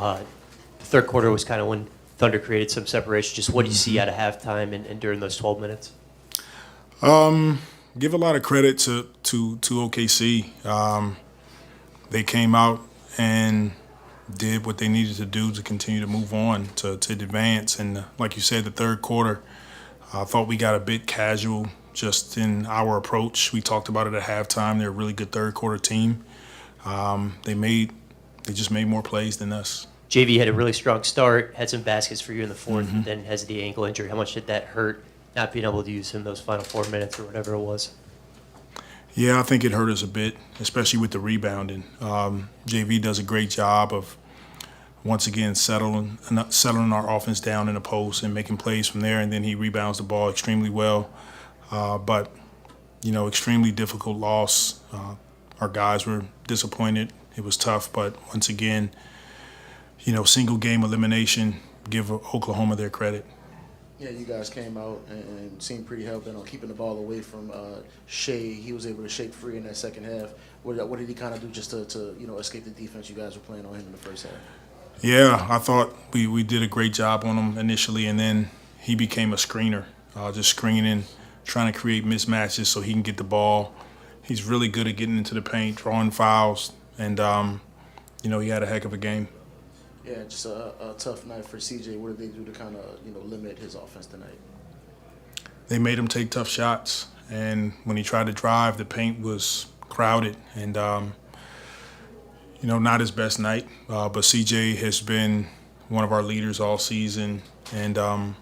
The third quarter was kind of when Thunder created some separation. Just what do you see out of halftime and during those 12 minutes? Give a lot of credit to OKC. They came out and did what they needed to do to continue to move on, to advance. And like you said, the third quarter, I thought we got a bit casual just in our approach. We talked about it at halftime. They're a really good third quarter team. They just made more plays than us. JV had a really strong start, had some baskets for you in the fourth, and then has the ankle injury. How much did that hurt, not being able to use him those final 4 minutes or whatever it was? Yeah, I think it hurt us a bit, especially with the rebounding. JV does a great job of, once again, settling our offense down in the post and making plays from there, and then he rebounds the ball extremely well. But, extremely difficult loss. Our guys were disappointed. It was tough, but once again, single game elimination, give Oklahoma their credit. Yeah, you guys came out and seemed pretty hell-bent on keeping the ball away from Shea. He was able to shake free in that second half. What did he kind of do just to escape the defense you guys were playing on him in the first half? Yeah, I thought we did a great job on him initially, and then he became a screener, just screening, trying to create mismatches so he can get the ball. He's really good at getting into the paint, drawing fouls, and, he had a heck of a game. Yeah, just a tough night for CJ. What did they do to kind of, limit his offense tonight? They made him take tough shots, and when he tried to drive, the paint was crowded, and, not his best night. But CJ has been one of our leaders all season, and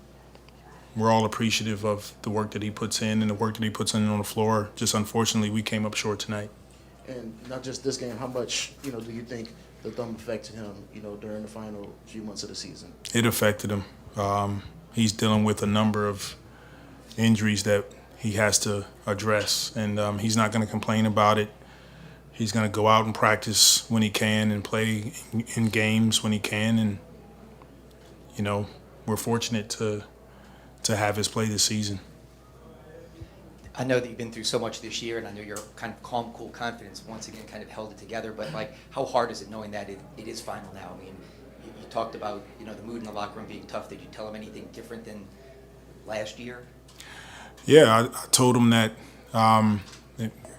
we're all appreciative of the work that he puts in and the work that he puts in on the floor. Just unfortunately, we came up short tonight. And not just this game, how much, do you think the thumb affected him, during the final few months of the season? It affected him. He's dealing with a number of injuries that he has to address, and he's not going to complain about it. He's going to go out and practice when he can and play in games when he can, and, we're fortunate to have his play this season. I know that you've been through so much this year, and I know your kind of calm, cool confidence once again kind of held it together. But how hard is it knowing that it is final now? I mean, you talked about the mood in the locker room being tough. Did you tell him anything different than last year? Yeah, I told him that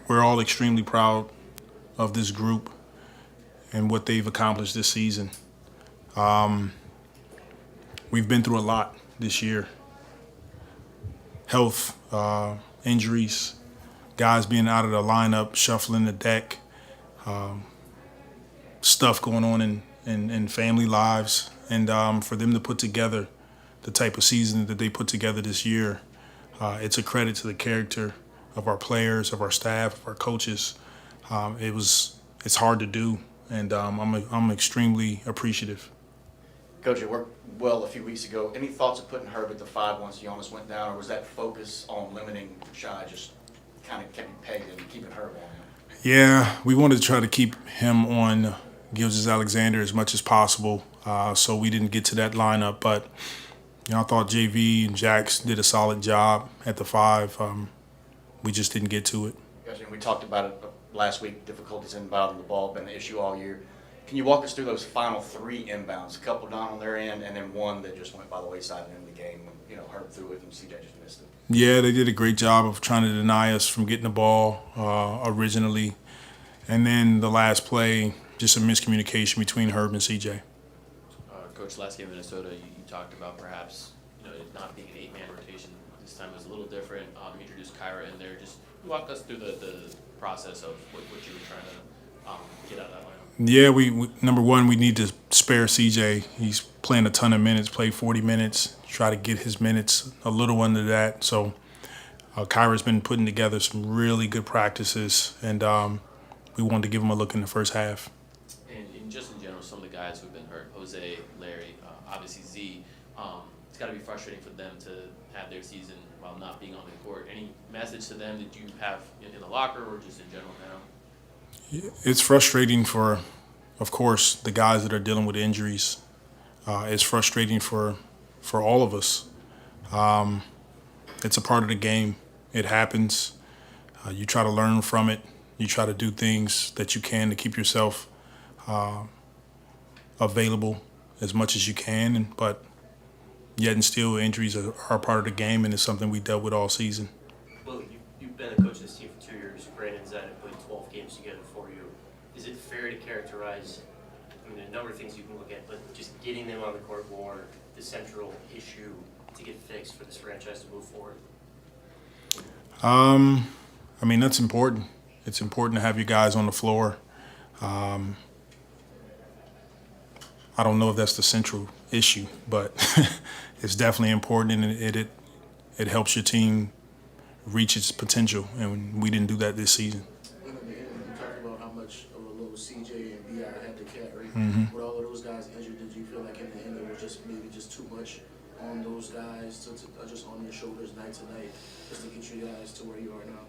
we're all extremely proud of this group and what they've accomplished this season. We've been through a lot this year. Health, injuries, guys being out of the lineup, shuffling the deck, stuff going on in family lives. And for them to put together the type of season that they put together this year, it's a credit to the character of our players, of our staff, of our coaches. It's hard to do, and I'm extremely appreciative. Coach, it worked well a few weeks ago. Any thoughts of putting Herbert to 5 once Jonas went down, or was that focus on limiting Shy just kind of kept him pegged and keeping Herbert on him? Yeah, we wanted to try to keep him on Gilgeous-Alexander as much as possible, so we didn't get to that lineup. But I thought JV and Jax did a solid job at the 5. We just didn't get to it. Gotcha. We talked about it last week. Difficulties inbounding the ball been an issue all year. Can you walk us through those final 3 inbounds? A couple down on their end, and then one that just went by the wayside and in the game when Herb threw it and CJ just missed it. Yeah, they did a great job of trying to deny us from getting the ball originally, and then the last play, just a miscommunication between Herb and CJ. Coach, last game in Minnesota, you talked about perhaps it not being an 8-man rotation. This time was a little different. You introduced Kyra in there. Just walk us through the process of what you were trying to get out of that lineup. Yeah, we number one, we need to spare CJ. He's playing a ton of minutes, played 40 minutes, try to get his minutes a little under that. So Kyra's been putting together some really good practices, and we wanted to give him a look in the first half. And just in general, some of the guys who've been hurt, Jose, Larry, obviously Z, it's got to be frustrating for them to have their season while not being on the court. Any message to them that you have in the locker or just in general now? It's frustrating for, of course, the guys that are dealing with injuries. It's frustrating for all of us. It's a part of the game. It happens. You try to learn from it. You try to do things that you can to keep yourself available as much as you can, but yet and still injuries are part of the game, and it's something we dealt with all season. Well, you've been a coach of this team for 2 years. Brandon and Zed have played 12 games together for you. Is it fair to characterize, I mean, a number of things you can look at, but just getting them on the court more, the central issue to get fixed for this franchise to move forward? I mean, that's important. It's important to have you guys on the floor. I don't know if that's the central issue, but it's definitely important, and it helps your team reach its potential, and we didn't do that this season. In the end, you talked about how much of a load CJ and BI had to carry. Mm-hmm. With all of those guys injured, did you feel like in the end it was just maybe just too much on those guys to just on your shoulders night to night just to get you guys to where you are now?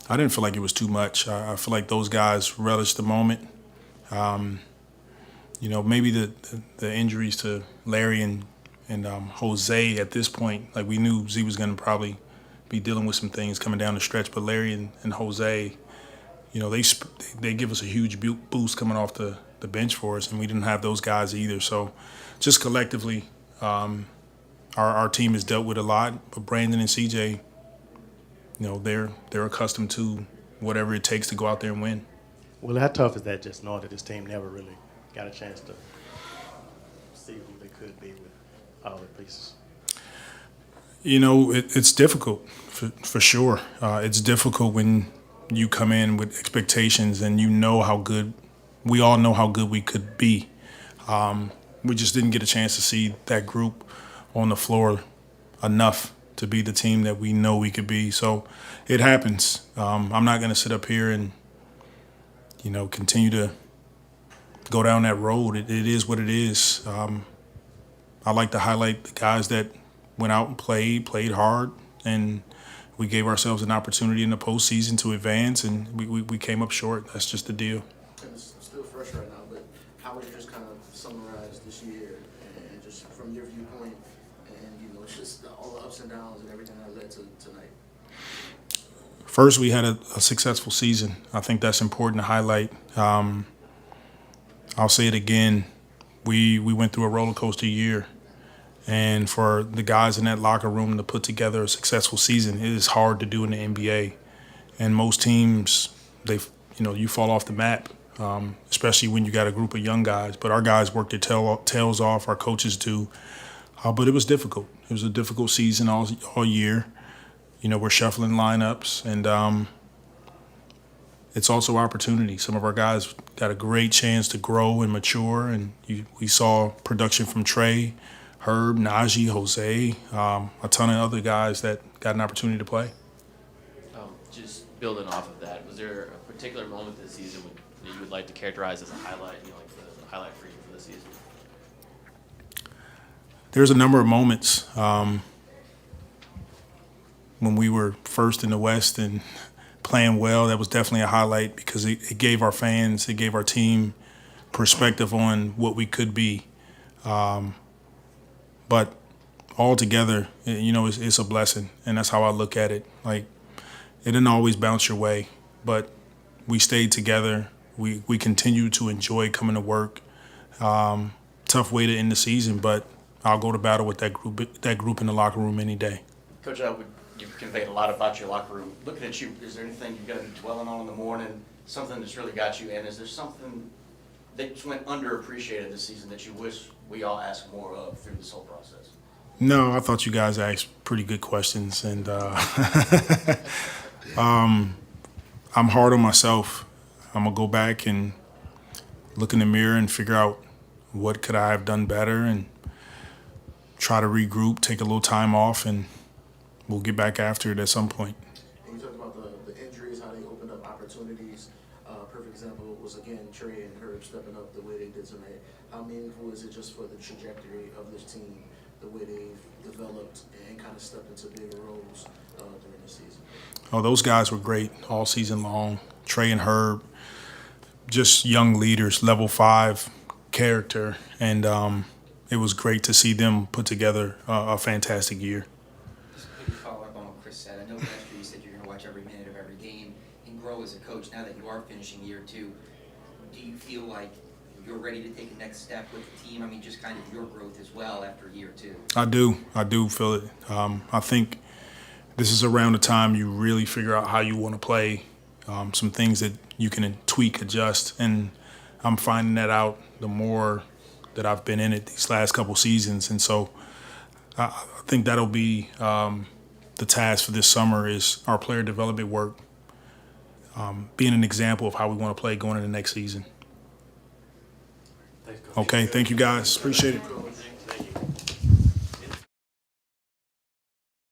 I didn't feel like it was too much. I feel like those guys relished the moment. Maybe the injuries to Larry and Jose at this point, like we knew Z was going to probably be dealing with some things coming down the stretch, but Larry and Jose, they give us a huge boost coming off the bench for us, and we didn't have those guys either. So just collectively, our team has dealt with a lot, but Brandon and CJ, they're accustomed to whatever it takes to go out there and win. Well, how tough is that, just knowing that this team never really got a chance to see who they could be with all the pieces? It's difficult for sure. It's difficult when you come in with expectations and we all know how good we could be. We just didn't get a chance to see that group on the floor enough to be the team that we know we could be. So it happens. I'm not going to sit up here and, continue to go down that road. It is what it is. I like to highlight the guys that went out and played hard, and we gave ourselves an opportunity in the postseason to advance, and we came up short. That's just the deal. And it's still fresh right now, but how would you just kind of summarize this year and just from your viewpoint and, just all the ups and downs and everything that led to tonight? First, we had a successful season. I think that's important to highlight. I'll say it again. We went through a roller coaster year, and for the guys in that locker room to put together a successful season, it is hard to do in the NBA. And most teams, you fall off the map, especially when you got a group of young guys. But our guys worked their tails off. Our coaches do. But it was difficult. It was a difficult season all year. We're shuffling lineups, and it's also opportunity. Some of our guys got a great chance to grow and mature, and we saw production from Trey, Herb, Naji, Jose, a ton of other guys that got an opportunity to play. Just building off of that, was there a particular moment this season that you would like to characterize as a highlight, like the highlight for you for the season? There's a number of moments when we were first in the West and playing well. That was definitely a highlight because it gave our fans, it gave our team perspective on what we could be. But altogether, it's a blessing, and that's how I look at it. Like, it didn't always bounce your way, but we stayed together. We continued to enjoy coming to work. Tough way to end the season, but I'll go to battle with that group in the locker room any day. Coach, you've conveyed a lot about your locker room. Looking at you, is there anything you've got to be dwelling on in the morning, something that's really got you, and is there something that just went underappreciated this season that you wish we all asked more of through this whole process? No, I thought you guys asked pretty good questions, and I'm hard on myself. I'm going to go back and look in the mirror and figure out what could I have done better and try to regroup, take a little time off, and we'll get back after it at some point. And you talked about the injuries, how they opened up opportunities. Perfect example was, again, Trey and Herb stepping up the way they did tonight. How meaningful is it just for the trajectory of this team, the way they've developed and kind of stepped into bigger roles during the season? Oh, those guys were great all season long. Trey and Herb, just young leaders, level 5 character, and it was great to see them put together a fantastic year. Just a quick follow-up on what Chris said. I know last year you said you're going to watch every minute of every game and grow as a coach. Now that you are finishing year 2, do you feel like you're ready to take a next step with the team? I mean, just kind of your growth as well after a year or two. I do feel it. I think this is around the time you really figure out how you want to play, some things that you can tweak, adjust, and I'm finding that out the more that I've been in it these last couple seasons. And so I think that'll be the task for this summer is our player development work, being an example of how we want to play going into the next season. Okay, thank you guys. Appreciate it.